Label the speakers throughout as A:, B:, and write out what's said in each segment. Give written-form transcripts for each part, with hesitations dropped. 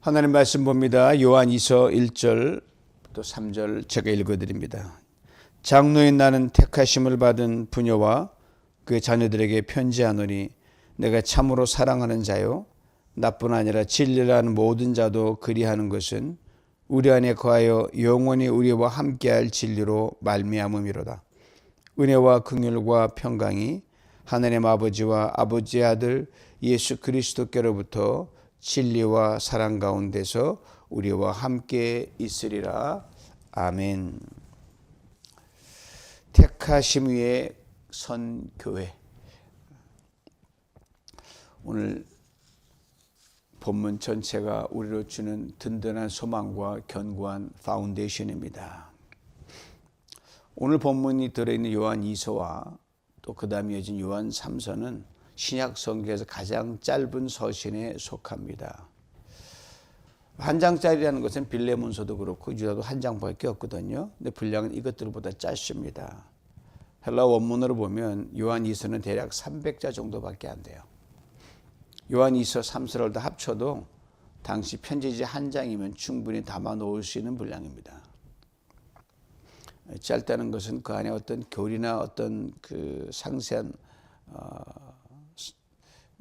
A: 하나님 말씀 봅니다. 요한이서 1절 또 3절 제가 읽어드립니다. 장로인 나는 택하심을 받은 부녀와 그 자녀들에게 편지하노니 내가 참으로 사랑하는 자요 나뿐 아니라 진리라는 모든 자도 그리하는 것은 우리 안에 거하여 영원히 우리와 함께할 진리로 말미암음이로다. 은혜와 긍휼과 평강이 하나님 아버지와 아버지의 아들 예수 그리스도께로부터 진리와 사랑 가운데서 우리와 함께 있으리라. 아멘. 택하심 위에 선 교회. 오늘 본문 전체가 우리로 주는 든든한 소망과 견고한 파운데이션입니다. 오늘 본문이 들어있는 요한 2서와 또 그 다음에 이어진 요한 3서는 신약 성경에서 가장 짧은 서신에 속합니다. 한 장짜리라는 것은 빌레몬서도 그렇고 유다도 한 장밖에 없거든요. 근데 분량은 이것들보다 짧습니다. 헬라 원문으로 보면 요한 2서는 대략 300자 정도밖에 안 돼요. 요한 2서 3서를 다 합쳐도 당시 편지지 한 장이면 충분히 담아 놓을 수 있는 분량입니다. 짧다는 것은 그 안에 어떤 교리나 어떤 그 상세한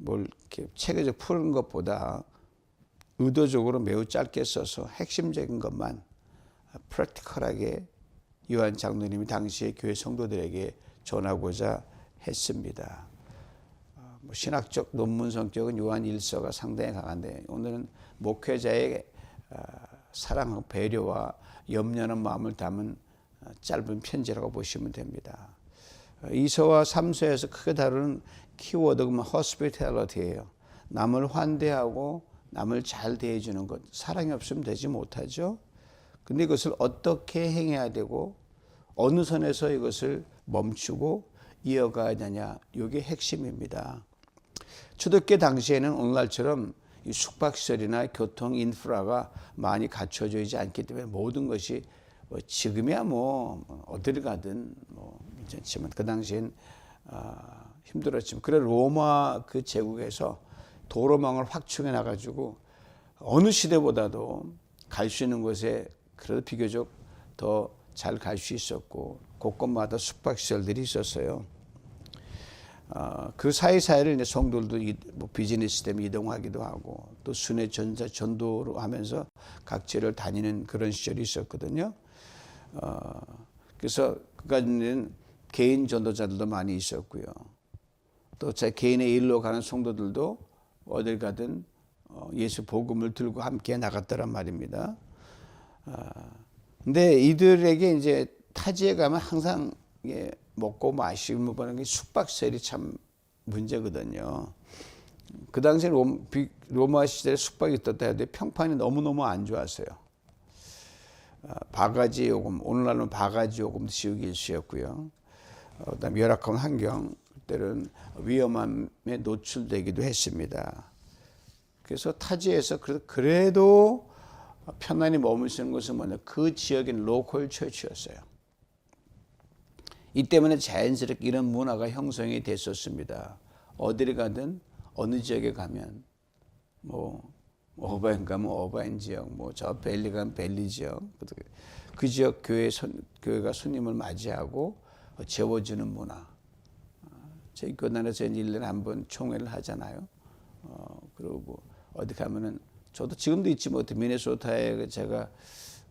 A: 뭘 이렇게 체계적 푸는 것보다 의도적으로 매우 짧게 써서 핵심적인 것만 프랙티컬하게 요한 장로님이 당시의 교회 성도들에게 전하고자 했습니다. 신학적 논문 성격은 요한 1서가 상당히 강한데 오늘은 목회자의 사랑, 배려와 염려하는 마음을 담은 짧은 편지라고 보시면 됩니다. 2서와 3서에서 크게 다루는 키워드가 hospitality예요. 남을 환대하고 남을 잘 대해주는 것. 사랑이 없으면 되지 못하죠. 근데 이것을 어떻게 행해야 되고 어느 선에서 이것을 멈추고 이어가야 되냐. 이게 핵심입니다. 초대교회 당시에는 오늘날처럼 이 숙박시설이나 교통 인프라가 많이 갖춰져 있지 않기 때문에 모든 것이 지금이야 어디를 가든 괜찮지만 그 당시엔 힘들었지만 그래 로마 그 제국에서 도로망을 확충해 나가지고 어느 시대보다도 갈 수 있는 곳에 그래도 비교적 더 잘 갈 수 있었고 곳곳마다 숙박시설들이 있었어요. 그 사이사이를 이제 성도들도 비즈니스 때문에 이동하기도 하고 또 순회 전도로 하면서 각지를 다니는 그런 시절이 있었거든요. 그래서 그까지는 개인 전도자들도 많이 있었고요. 또 제 개인의 일로 가는 성도들도 어딜 가든 예수 복음을 들고 함께 나갔더란 말입니다. 근데 이들에게 이제 타지에 가면 항상 먹고 마시고 보는 게 숙박시설이 참 문제거든요. 그 당시에 로마 시절에 숙박이 있었다 해도 평판이 너무너무 안 좋았어요. 바가지 요금, 오늘날은 바가지 요금도 지우기 일쑤였고요. 그다음에 열악한 환경, 그때는 위험함에 노출되기도 했습니다. 그래서 타지에서 그래도 편안히 머물 수 있는 것은 뭐냐, 그 지역인 로컬 처치였어요. 이 때문에 자연스럽게 이런 문화가 형성이 됐었습니다. 어디를 가든 어느 지역에 가면 어바인 가면 어바인 지역, 저 벨리 가면 벨리 지역, 그 지역 교회가 손님을 맞이하고 재워주는 문화. 저희 교단에서 1년에 한 번 총회를 하잖아요. 그리고 어디 가면은 저도 지금도 잊지 못해 미네소타에 제가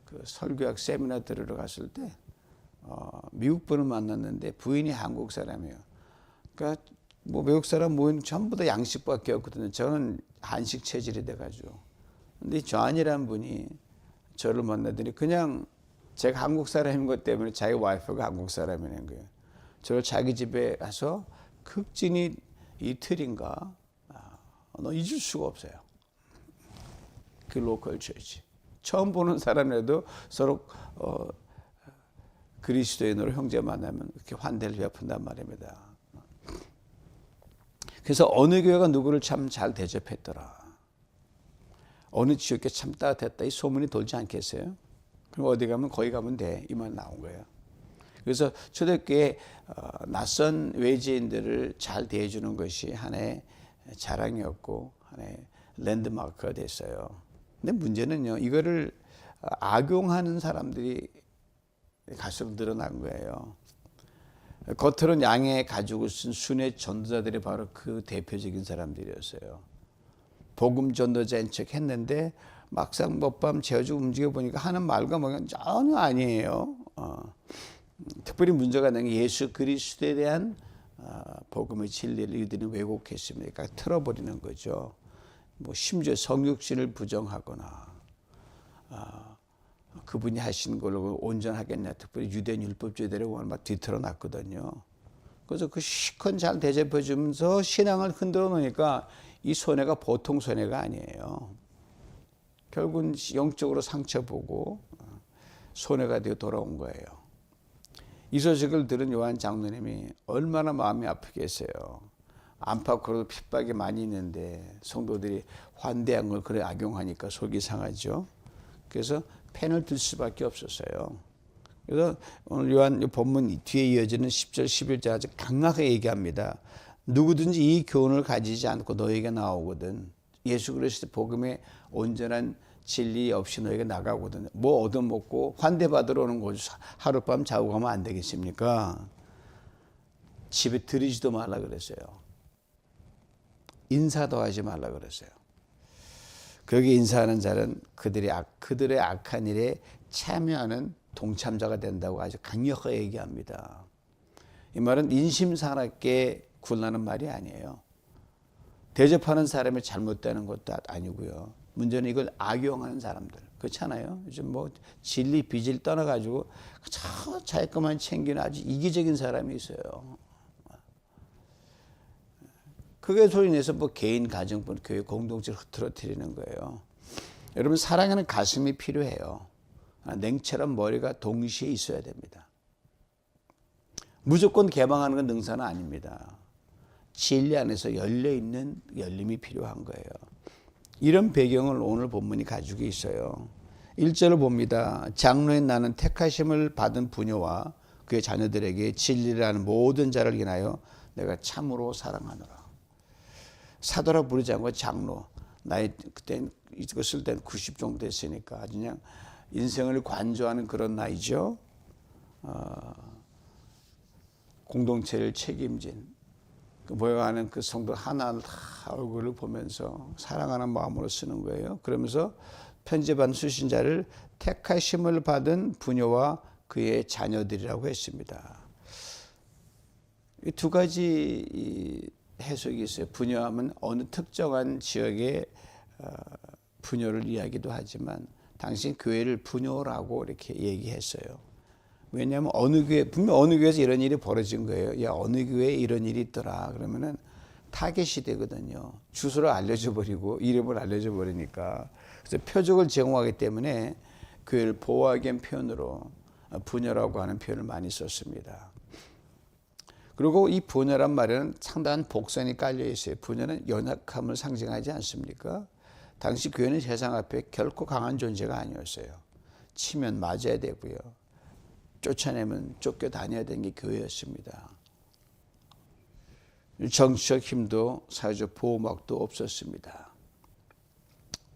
A: 그 설교학 세미나 들으러 갔을 때 미국 분을 만났는데 부인이 한국 사람이에요. 그러니까 외국 사람 모임 전부 다 양식밖에 없거든요. 저는 한식 체질이 돼가지고. 근데 조안이라는 분이 저를 만나더니 그냥 제가 한국 사람인 것 때문에 자기 와이프가 한국 사람이라는 거예요. 저를 자기 집에 가서 극진히 이틀인가 너 잊을 수가 없어요. 그 로컬 처치. 처음 보는 사람이라도 서로 그리스도인으로 형제 만나면 그렇게 환대를 베푼단 말입니다. 그래서 어느 교회가 누구를 참 잘 대접했더라. 어느 지역에 참 따뜻했다. 이 소문이 돌지 않겠어요? 그럼 어디 가면 거기 가면 돼. 이 말 나온 거예요. 그래서 초대교회 낯선 외지인들을 잘 대해주는 것이 하나의 자랑이었고 하나의 랜드마크가 됐어요. 근데 문제는요, 이거를 악용하는 사람들이 갈수록 늘어난 거예요. 겉으로는 양의 가죽을 쓴 순회 전도자들이 바로 그 대표적인 사람들이었어요. 복음 전도자인 척 했는데 막상 못밤 재워주고 움직여 보니까 하는 말과 뭐가 전혀 아니에요. 특별히 문제가 되는 게 예수 그리스도에 대한 복음의 진리를 이들이 왜곡했습니다. 그러니까 틀어버리는 거죠. 뭐 심지어 성육신을 부정하거나 그분이 하신 걸로 온전하겠냐. 특별히 유대인 율법주의들의 막 뒤틀어 놨거든요. 그래서 그 시컨 잘 대접해 주면서 신앙을 흔들어 놓으니까 이 손해가 보통 손해가 아니에요. 결국은 영적으로 상처보고 손해가 되어 돌아온 거예요. 이 소식을 들은 요한 장로님이 얼마나 마음이 아프겠어요. 안팎으로도 핍박이 많이 있는데 성도들이 환대한 걸 그래 악용하니까 속이 상하죠. 그래서 펜을 들 수밖에 없었어요. 그래서 오늘 요한 본문 뒤에 이어지는 10절 11절 아주 강하게 얘기합니다. 누구든지 이 교훈을 가지지 않고 너에게 나오거든 예수 그리스도 복음의 온전한 진리 없이 너에게 나가거든 뭐 얻어먹고 환대받으러 오는 거죠. 하룻밤 자고 가면 안 되겠습니까? 집에 들이지도 말라 그랬어요. 인사도 하지 말라 그랬어요. 거기 인사하는 자는 그들의 악한 일에 참여하는 동참자가 된다고 아주 강력하게 얘기합니다. 이 말은 인심사납게 굴라는 말이 아니에요. 대접하는 사람이 잘못되는 것도 아니고요. 문제는 이걸 악용하는 사람들. 그렇잖아요. 요즘 뭐 진리 비질 떠나가지고 자기 것만 챙기는 아주 이기적인 사람이 있어요. 그게 소리 내서 뭐 개인 가정뿐 교회 공동체를 흐트러뜨리는 거예요. 여러분 사랑하는 가슴이 필요해요. 냉철한 머리가 동시에 있어야 됩니다. 무조건 개방하는 건 능사는 아닙니다. 진리 안에서 열려있는 열림이 필요한 거예요. 이런 배경을 오늘 본문이 가지고 있어요. 1절을 봅니다. 장로인 나는 택하심을 받은 부녀와 그의 자녀들에게 진리라는 모든 자를 인하여 내가 참으로 사랑하노라. 사도라 부르지 않고 장로. 나이 그때 이거 쓸 때는 90 정도 됐으니까 아주 그냥 인생을 관조하는 그런 나이죠. 공동체를 책임진 모여가는 그 성도 하나하나 다 얼굴을 보면서 사랑하는 마음으로 쓰는 거예요. 그러면서 편집한 수신자를 택하심을 받은 부녀와 그의 자녀들이라고 했습니다. 이 두 가지 해석이 있어요. 부녀하면 어느 특정한 지역의 부녀를 이야기도 하지만 당시 교회를 부녀라고 이렇게 얘기했어요. 왜냐하면 분명 어느 교회에서 이런 일이 벌어진 거예요. 야, 어느 교회에 이런 일이 있더라. 그러면은 타겟이 되거든요. 주소를 알려줘 버리고 이름을 알려줘 버리니까. 그래서 표적을 제공하기 때문에 교회를 보호하기 위한 표현으로 부녀라고 하는 표현을 많이 썼습니다. 그리고 이 부녀란 말에는 상당한 복선이 깔려 있어요. 부녀는 연약함을 상징하지 않습니까? 당시 교회는 세상 앞에 결코 강한 존재가 아니었어요. 치면 맞아야 되고요. 쫓아내면 쫓겨다녀야 되는 게 교회였습니다. 정치적 힘도 사회적 보호막도 없었습니다.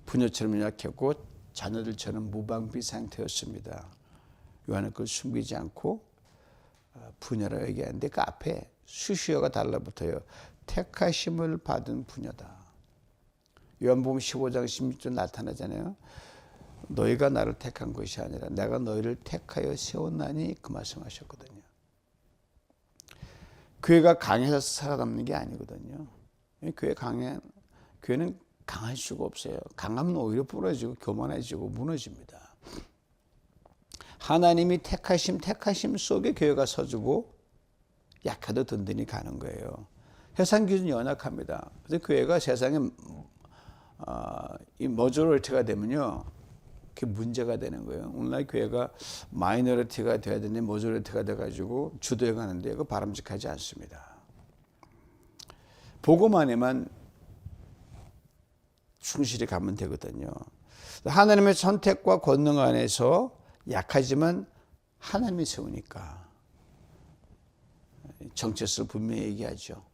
A: 부녀처럼 약했고 자녀들처럼 무방비 상태였습니다. 요한은 그걸 숨기지 않고 부녀라고 얘기하는데 그 앞에 수시어가 달라붙어요. 택하심을 받은 부녀다. 요한복음 15장 16절 나타나잖아요. 너희가 나를 택한 것이 아니라 내가 너희를 택하여 세웠나니 그 말씀하셨거든요. 교회가 강해서 살아남는 게 아니거든요. 교회는 강할 수가 없어요. 강하면 오히려 부러지고 교만해지고 무너집니다. 하나님이 택하심 속에 교회가 서주고 약해도 든든히 가는 거예요. 세상 기준 연약합니다. 그래서 교회가 세상에 이 머저리티가 되면요. 그게 문제가 되는 거예요. 오늘날 교회가 마이너리티가 돼야 되는데 머저리티가 돼가지고 주도해 가는데 그거 바람직하지 않습니다. 복음만에만 충실히 가면 되거든요. 하나님의 선택과 권능 안에서 약하지만 하나님이 세우니까 정체성을 분명히 얘기하죠.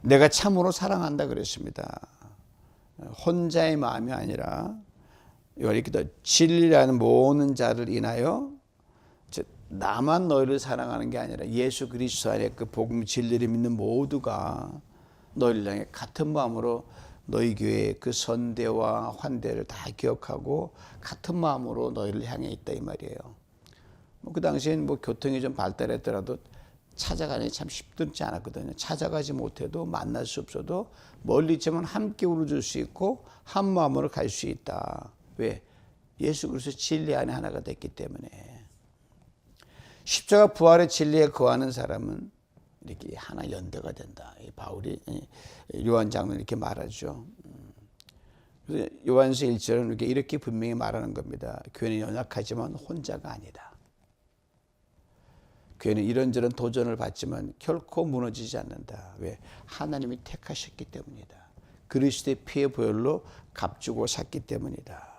A: 내가 참으로 사랑한다 그랬습니다. 혼자의 마음이 아니라 요한이 기도 진리라는 모든 자를 인하여 나만 너희를 사랑하는 게 아니라 예수 그리스도 안에 그 복음 진리를 믿는 모두가 너희를 향해 같은 마음으로 너희 교회의 그 선대와 환대를 다 기억하고 같은 마음으로 너희를 향해 있다 이 말이에요. 그 당시엔 교통이 좀 발달했더라도 찾아가니 참 쉽지 않았거든요. 찾아가지 못해도 만날 수 없어도 멀리 있지만 함께 울어줄 수 있고 한 마음으로 갈 수 있다. 왜? 예수 그리스도 진리 안에 하나가 됐기 때문에. 십자가 부활의 진리에 거하는 사람은 이렇게 하나 연대가 된다. 바울이 요한 장로는 이렇게 말하죠. 요한서 1절은 이렇게 분명히 말하는 겁니다. 교회는 연약하지만 혼자가 아니다. 교회는 이런저런 도전을 받지만 결코 무너지지 않는다. 왜? 하나님이 택하셨기 때문이다. 그리스도의 피의 보혈로 값주고 샀기 때문이다.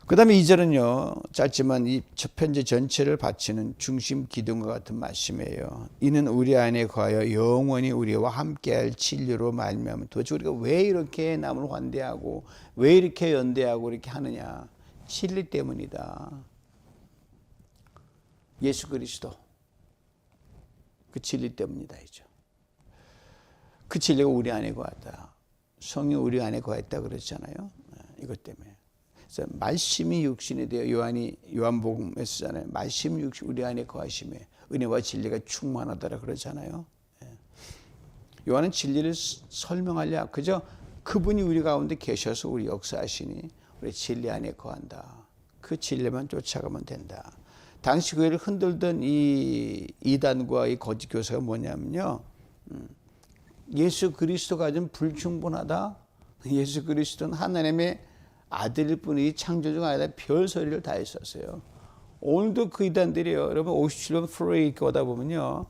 A: 그 다음에 2절은요, 짧지만 이 첫 편지 전체를 바치는 중심 기둥과 같은 말씀이에요. 이는 우리 안에 거하여 영원히 우리와 함께할 진리로 말미암아. 도대체 우리가 왜 이렇게 남을 환대하고 왜 이렇게 연대하고 이렇게 하느냐? 진리 때문이다. 예수 그리스도 그 진리 때문이다 이죠. 그 진리가 우리 안에 거하다. 성령 우리 안에 거했다 그랬잖아요. 이것 때문에. 그래서 말씀이 육신이 되어 요한복음에 쓰잖아요. 말씀이 육신 우리 안에 거하심에 은혜와 진리가 충만하더라 그러잖아요. 요한은 진리를 설명하려 그저 그분이 우리 가운데 계셔서 우리 역사하시니 우리 진리 안에 거한다. 그 진리만 쫓아가면 된다. 당시 교회를 흔들던 이 이단과 이 거짓 교사가 뭐냐면요. 예수 그리스도가 가진 불충분하다. 예수 그리스도는 하나님의 아들일 뿐이 창조주가 아니라 별 소리를 다 했었어요. 오늘도 그 이단들이요. 여러분 57번 프레이 오다 보면요.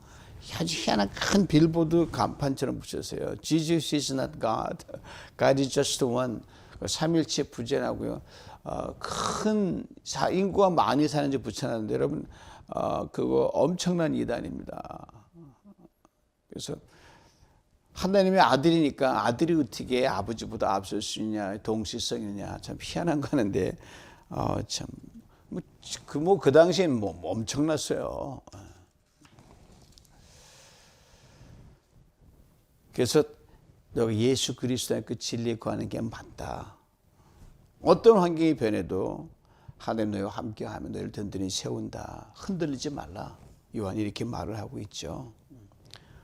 A: 아주 희한한 큰 빌보드 간판처럼 붙였어요. Jesus is not God. God is just one. 삼일체 부재나고요. 큰 인구가 많이 사는지 붙여놨는데 여러분 그거 엄청난 이단입니다. 그래서 하나님의 아들이니까 아들이 어떻게 아버지보다 앞설 수 있냐, 동시성이냐, 참 희한한 거 하는데, 참, 그 당시엔 엄청났어요. 그래서 너가 예수 그리스도의 그 진리에 거하는 게 맞다. 어떤 환경이 변해도 하나님 너희와 함께 하면 너희를 든든히 세운다. 흔들리지 말라. 요한이 이렇게 말을 하고 있죠.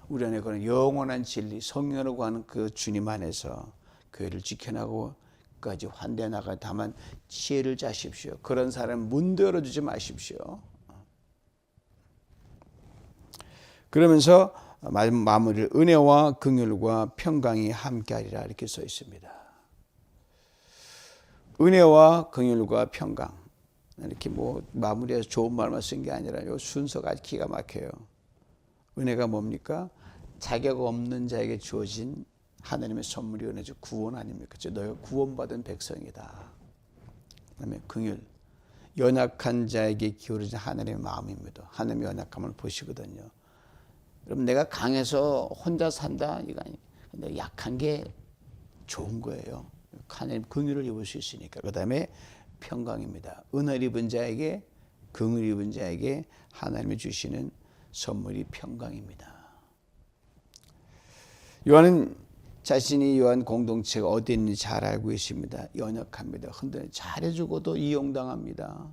A: 우리 안에 그런 영원한 진리, 성령으로 가는 그 주님 안에서 교회를 지켜나고 끝까지 환대해 나가 다만 지혜를 짜십시오. 그런 사람 문도 열어주지 마십시오. 그러면서 마무리를 은혜와 긍휼과 평강이 함께하리라 이렇게 써 있습니다. 은혜와 긍휼과 평강 이렇게 마무리해서 좋은 말만 쓴 게 아니라 요 순서가 기가 막혀요. 은혜가 뭡니까? 자격 없는 자에게 주어진 하나님의 선물이 은혜죠. 구원 아닙니까? 너희가 구원받은 백성이다. 그다음에 긍휼, 연약한 자에게 기울어진 하나님의 마음입니다. 하나님의 연약함을 보시거든요. 여러분 내가 강해서 혼자 산다 이거 아니에요. 근데 약한 게 좋은 거예요. 하나님 긍휼을 입을 수 있으니까. 그다음에 평강입니다. 은혜를 입은 자에게 긍휼을 입은 자에게 하나님이 주시는 선물이 평강입니다. 요한은 자신이 요한 공동체가 어디 있는지 잘 알고 있습니다. 연약합니다. 흔들려 잘해주고도 이용당합니다.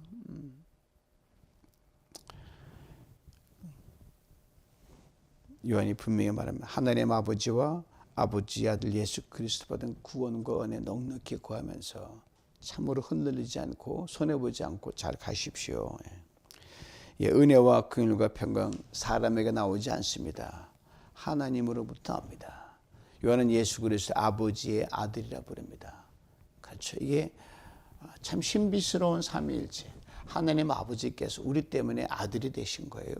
A: 요한이 분명히 말합니다. 하나님 아버지와 아버지의 아들 예수 그리스도 받은 구원과 은혜 넉넉히 구하면서 참으로 흔들리지 않고 손해보지 않고 잘 가십시오. 은혜와 긍휼과 평강 사람에게 나오지 않습니다. 하나님으로부터 옵니다. 요한은 예수 그리스도 아버지의 아들이라 부릅니다. 그렇죠. 이게 참 신비스러운 삼위일체. 하나님 아버지께서 우리 때문에 아들이 되신 거예요.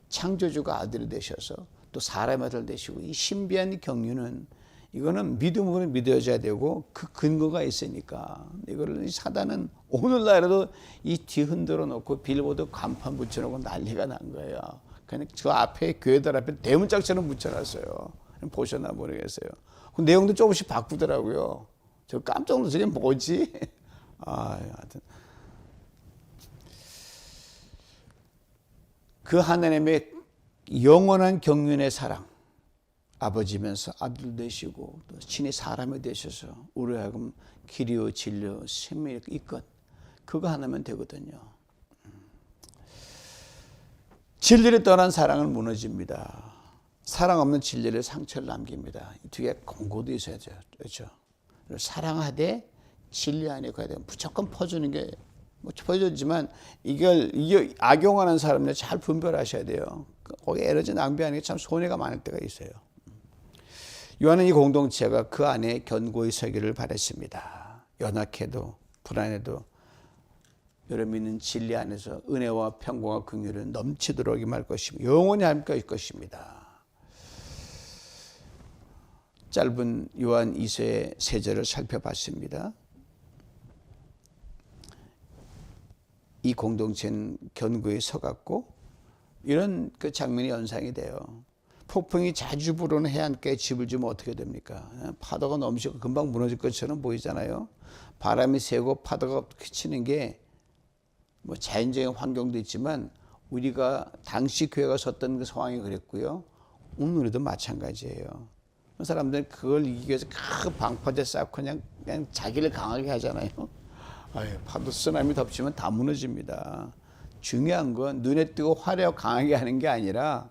A: 창조주가 아들이 되셔서 또 사람의 아들 되시고 이 신비한 경륜은 이거는 믿음으로 믿어져야 되고 그 근거가 있으니까 이거를 사단은 오늘날에도 이 뒤 흔들어 놓고 빌보드 간판 붙여놓고 난리가 난 거예요. 그냥 저 앞에 교회들 앞에 대문짝처럼 붙여놨어요. 보셨나 모르겠어요. 그 내용도 조금씩 바꾸더라고요. 저 깜짝 놀라서 저게 뭐지? 하여튼 그 하나님의 영원한 경륜의 사랑, 아버지면서 아들 되시고 또 친히 사람이 되셔서 우리 하여금 길이요 진리요 생명이 있건 그거 하나면 되거든요. 진리를 떠난 사랑은 무너집니다. 사랑 없는 진리를 상처를 남깁니다. 이 두 개 공고도 있어야 돼요. 그렇죠? 사랑하되 진리 안에 가야 돼요. 무조건 퍼주는 게 퍼주지만 이게 악용하는 사람들 잘 분별하셔야 돼요. 거기 에너지 낭비하는 게 참 손해가 많을 때가 있어요. 요한은 이 공동체가 그 안에 견고히 서기를 바랬습니다. 연약해도 불안해도 여러분 믿는 진리 안에서 은혜와 평강과 긍휼은 넘치도록 임할 것이고 영원히 함께 할 것입니다. 짧은 요한 2서의 세 절을 살펴봤습니다. 이 공동체는 견고히 서갔고 이런 그 장면이 연상이 돼요. 폭풍이 자주 불어오는 해안가에 집을 지으면 어떻게 됩니까? 파도가 넘치고 금방 무너질 것처럼 보이잖아요. 바람이 세고 파도가 치는 게 뭐 자연적인 환경도 있지만 우리가 당시 교회가 섰던 그 상황이 그랬고요. 오늘 우리도 마찬가지예요. 사람들은 그걸 이기기 위해서 큰 방파제 쌓고 그냥 자기를 강하게 하잖아요. 파도 쓰나미 덮치면 다 무너집니다. 중요한 건 눈에 띄고 화려하고 강하게 하는 게 아니라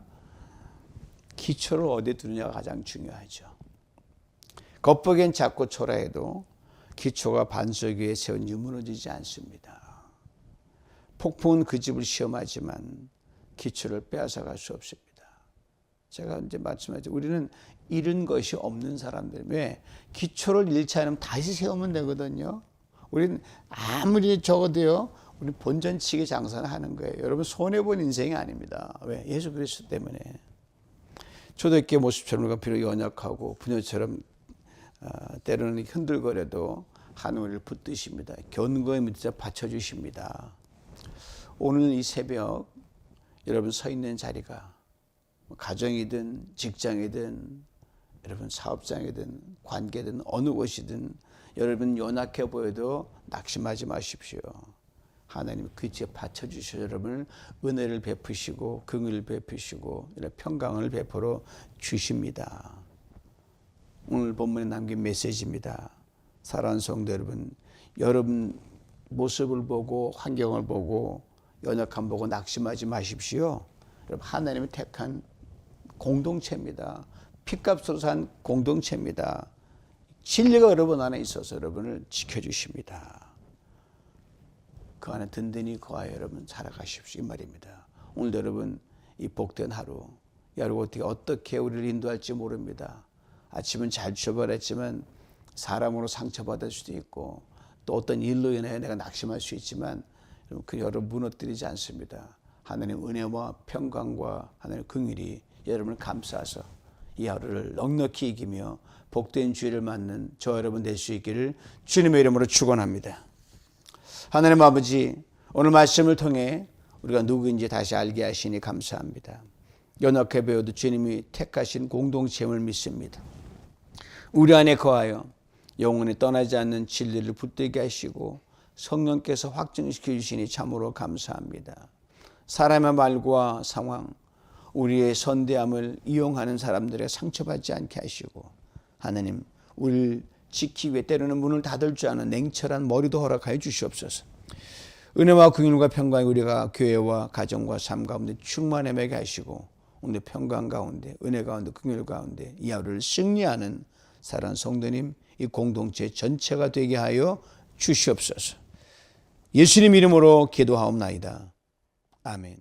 A: 기초를 어디에 두느냐가 가장 중요하죠. 겉보기엔 작고 초라해도 기초가 반석 위에 세운 지 무너지지 않습니다. 폭풍은 그 집을 시험하지만 기초를 빼앗아갈 수 없습니다. 제가 이제 말씀하죠. 우리는 잃은 것이 없는 사람들. 왜? 기초를 잃지 않으면 다시 세우면 되거든요. 우리는 아무리 적어도요, 우리 본전치기 장사를 하는 거예요. 여러분 손해본 인생이 아닙니다. 왜? 예수 그리스도 때문에. 초대교회 모습처럼 우리가 비록 연약하고 부녀처럼 때로는 흔들거려도 하늘을 붙드십니다. 견고히 밑에 받쳐주십니다. 오늘 이 새벽 여러분 서 있는 자리가 가정이든 직장이든 여러분 사업장이든 관계든 어느 곳이든 여러분 연약해 보여도 낙심하지 마십시오. 하나님 그 집에 받쳐주셔서 여러분을 은혜를 베푸시고 긍휼을 베푸시고 평강을 베풀어 주십니다. 오늘 본문에 남긴 메시지입니다. 사랑하는 성도 여러분, 여러분 모습을 보고 환경을 보고 연약함 보고 낙심하지 마십시오. 여러분 하나님이 택한 공동체입니다. 핏값으로 산 공동체입니다. 진리가 여러분 안에 있어서 여러분을 지켜주십니다. 그 안에 든든히 거하여 여러분 살아가십시오. 이 말입니다. 오늘 여러분 이 복된 하루, 여러분 어떻게 우리를 인도할지 모릅니다. 아침은 잘 출발했지만 사람으로 상처받을 수도 있고 또 어떤 일로 인해 내가 낙심할 수 있지만 그 여러분 무너뜨리지 않습니다. 하나님 은혜와 평강과 하나님 긍휼이 여러분을 감싸서 이 하루를 넉넉히 이기며 복된 주일을 맞는 저 여러분 될 수 있기를 주님의 이름으로 축원합니다. 하나님 아버지, 오늘 말씀을 통해 우리가 누구인지 다시 알게 하시니 감사합니다. 연약해 보여도 주님이 택하신 공동체임을 믿습니다. 우리 안에 거하여 영원히 떠나지 않는 진리를 붙들게 하시고 성령께서 확증시켜 주시니 참으로 감사합니다. 사람의 말과 상황, 우리의 선대함을 이용하는 사람들의 상처받지 않게 하시고 하나님 우리를 지키기 위해 때로는 문을 닫을 줄 아는 냉철한 머리도 허락하여 주시옵소서. 은혜와 긍휼과 평강이 우리가 교회와 가정과 삶 가운데 충만하게 하시고 오늘 평강 가운데 은혜 가운데 긍휼 가운데 이 하루를 승리하는 사랑하는 성도님 이 공동체 전체가 되게 하여 주시옵소서. 예수님 이름으로 기도하옵나이다. 아멘.